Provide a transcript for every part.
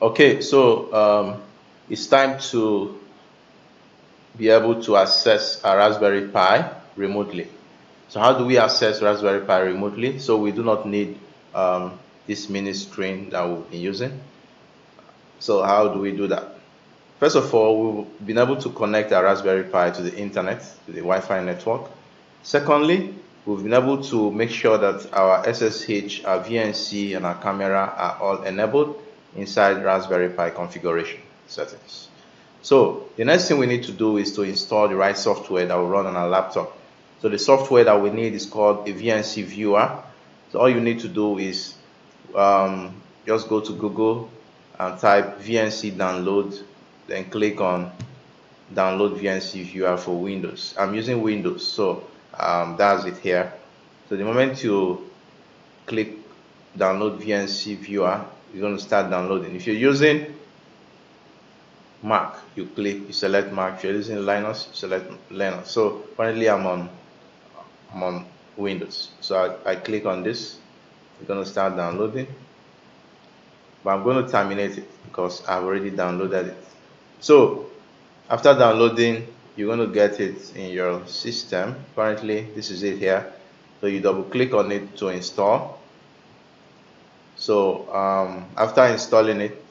Okay, so it's time to be able to access a Raspberry Pi remotely. So how do we access Raspberry Pi remotely? So we do not need this mini screen that we've been using. So how do we do that? First of all, we've been able to connect our Raspberry Pi to the internet, to the Wi-Fi network. Secondly, we've been able to make sure that our SSH, our VNC, and our camera are all enabled inside Raspberry Pi configuration settings. So the next thing we need to do is to install the right software that will run on our laptop. So the software that we need is called a VNC viewer. So all you need to do is just go to Google and type VNC download, then click on download VNC viewer for Windows. I'm using Windows, so that's it here. So the moment you click download VNC viewer, you're going to start downloading. If you're using Mac, you select Mac. If you're using Linux, you select Linux. So currently I'm on Windows. So I click on this. It's going to start downloading, but I'm going to terminate it because I've already downloaded it. So after downloading, you're going to get it in your system. Currently, this is it here. So you double click on it to install. So after installing it,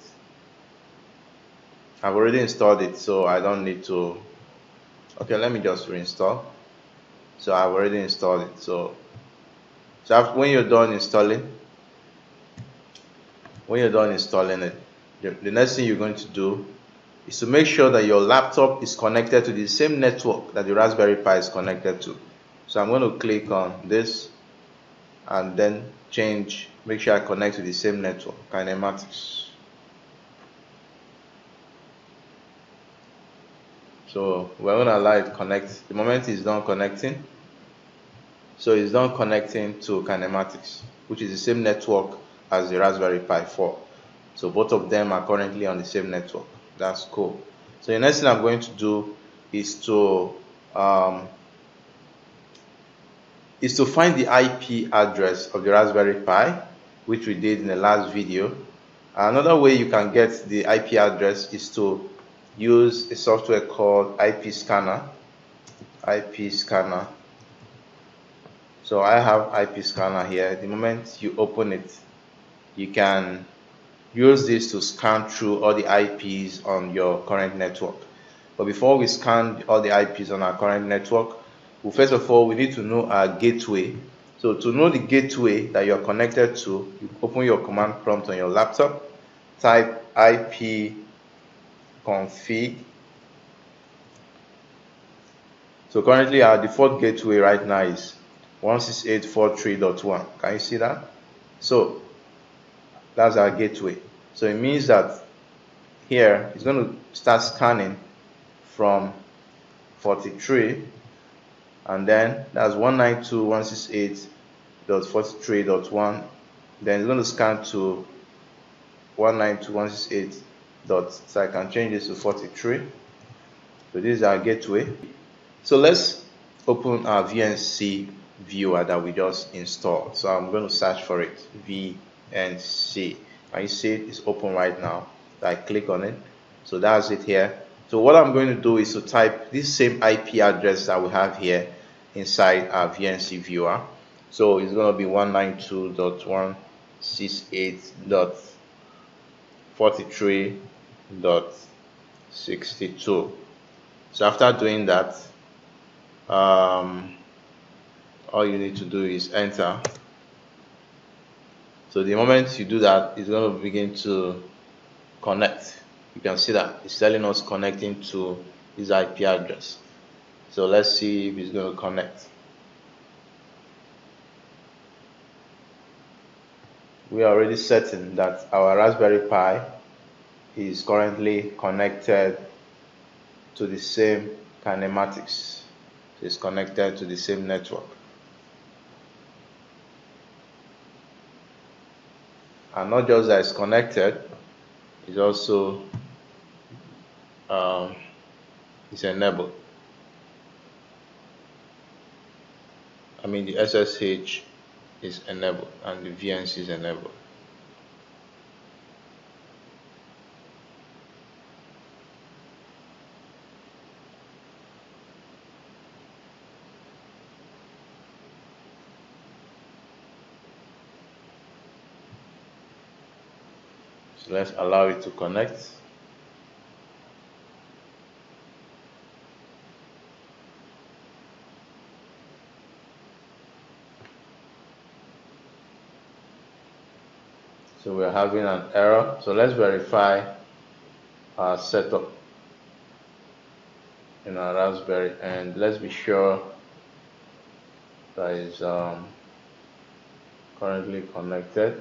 I've already installed it, so I don't need to. Okay, let me just reinstall. So I've already installed it. So after, when you're done installing it, the next thing you're going to do is to make sure that your laptop is connected to the same network that the Raspberry Pi is connected to. So I'm going to click on this and then make sure I connect to the same network, kinematics. So we're going to allow it connect. The moment it's done connecting, so it's done connecting to kinematics, which is the same network as the Raspberry Pi 4. So both of them are currently on the same network. That's cool. So the next thing I'm going to do is to find the IP address of the Raspberry Pi, which we did in the last video. Another way you can get the IP address is to use a software called IP Scanner. So I have IP Scanner here. The moment you open it, you can use this to scan through all the IPs on your current network. But before we scan all the IPs on our current network, first of all, we need to know our gateway. So to know the gateway that you're connected to, you open your command prompt on your laptop, type ipconfig. So currently our default gateway right now is 168.43.1. Can you see that? So that's our gateway. So it means that here it's going to start scanning from 43, and then that's 192.168.43.1. then it's going to scan to 192.168. So I can change this to 43. So this is our gateway. So let's open our VNC viewer that we just installed. So I'm going to search for it, VNC. And you see it's open right now. So I click on it. So that's it here. So what I'm going to do is to type this same IP address that we have here inside our VNC viewer. So it's going to be 192.168.43.62. So after doing that, all you need to do is enter. So the moment you do that, it's going to begin to connect. You can see that it's telling us connecting to this IP address. So let's see if it's going to connect. We are already certain that our Raspberry Pi is currently connected to the same kinematics. So it's connected to the same network. And not just that it's connected, it's also it's enabled. I mean the SSH is enabled and the VNC is enabled. So let's allow it to connect. So we're having an error. So let's verify our setup in our Raspberry, and let's be sure that is currently connected.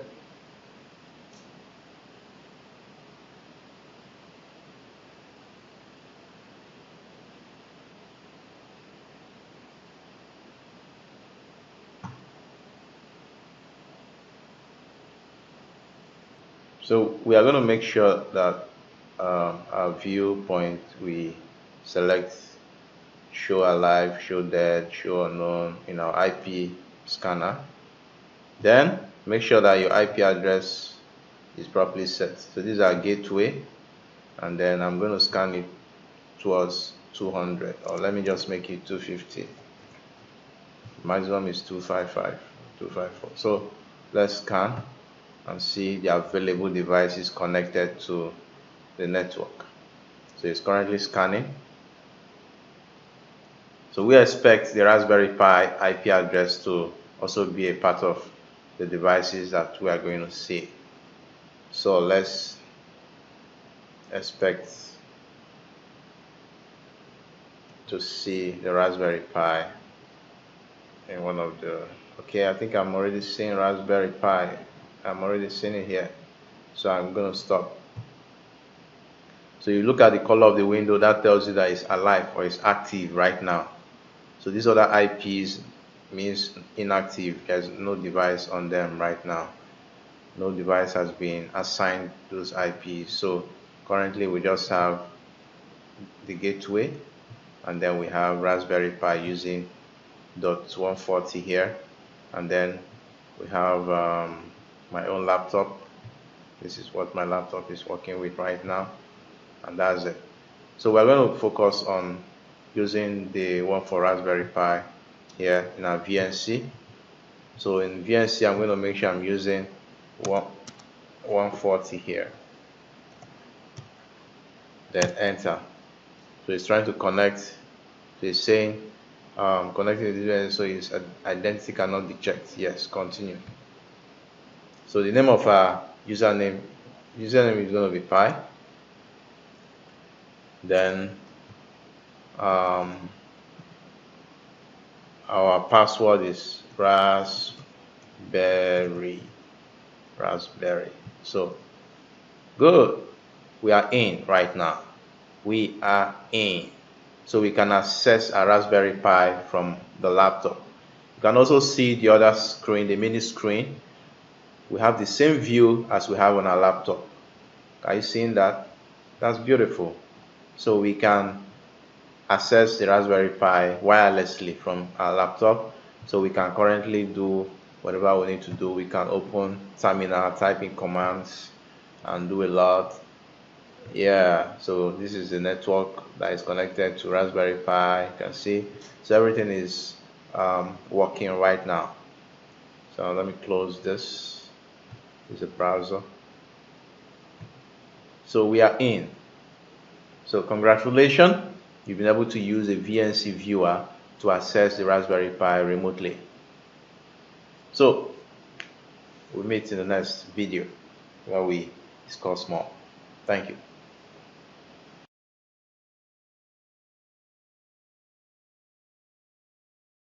So we are going to make sure that our viewpoint, we select show alive, show dead, show unknown in our IP scanner. Then make sure that your IP address is properly set. So this is our gateway, and then I'm going to scan it towards 200, or let me just make it 250. Maximum is 255, 254. So let's scan and see the available devices connected to the network. So it's currently scanning. So we expect the Raspberry Pi IP address to also be a part of the devices that we are going to see. So let's expect to see the Raspberry Pi in one of the, okay, I think I'm already seeing Raspberry Pi. I'm already seeing it here. So I'm going to stop. So you look at the color of the window, that tells you that it's alive or it's active right now. So these other IPs means inactive. There's no device on them right now. No device has been assigned those IPs. So currently we just have the gateway, and then we have Raspberry Pi using .140 here, and then we have my own laptop. This is what my laptop is working with right now, and that's it. So we're going to focus on using the one for Raspberry Pi here in our VNC. So in VNC, I'm going to make sure I'm using 140 here. Then enter. So it's trying to connect. So it's saying connecting the device, so its identity cannot be checked. Yes, continue. So the name of our username is going to be Pi. Then our password is raspberry. So good, we are in right now. We are in. So we can access a Raspberry Pi from the laptop. You can also see the other screen, the mini screen. We have the same view as we have on our laptop. Are you seeing that? That's beautiful. So we can access the Raspberry Pi wirelessly from our laptop. So we can currently do whatever we need to do. We can open terminal, type in commands, and do a lot. Yeah, so this is the network that is connected to Raspberry Pi. You can see, so everything is working right now. So let me close this. This is a browser. So we are in. So congratulations, you've been able to use a VNC viewer to access the Raspberry Pi remotely. So we'll meet in the next video where we discuss more. Thank you.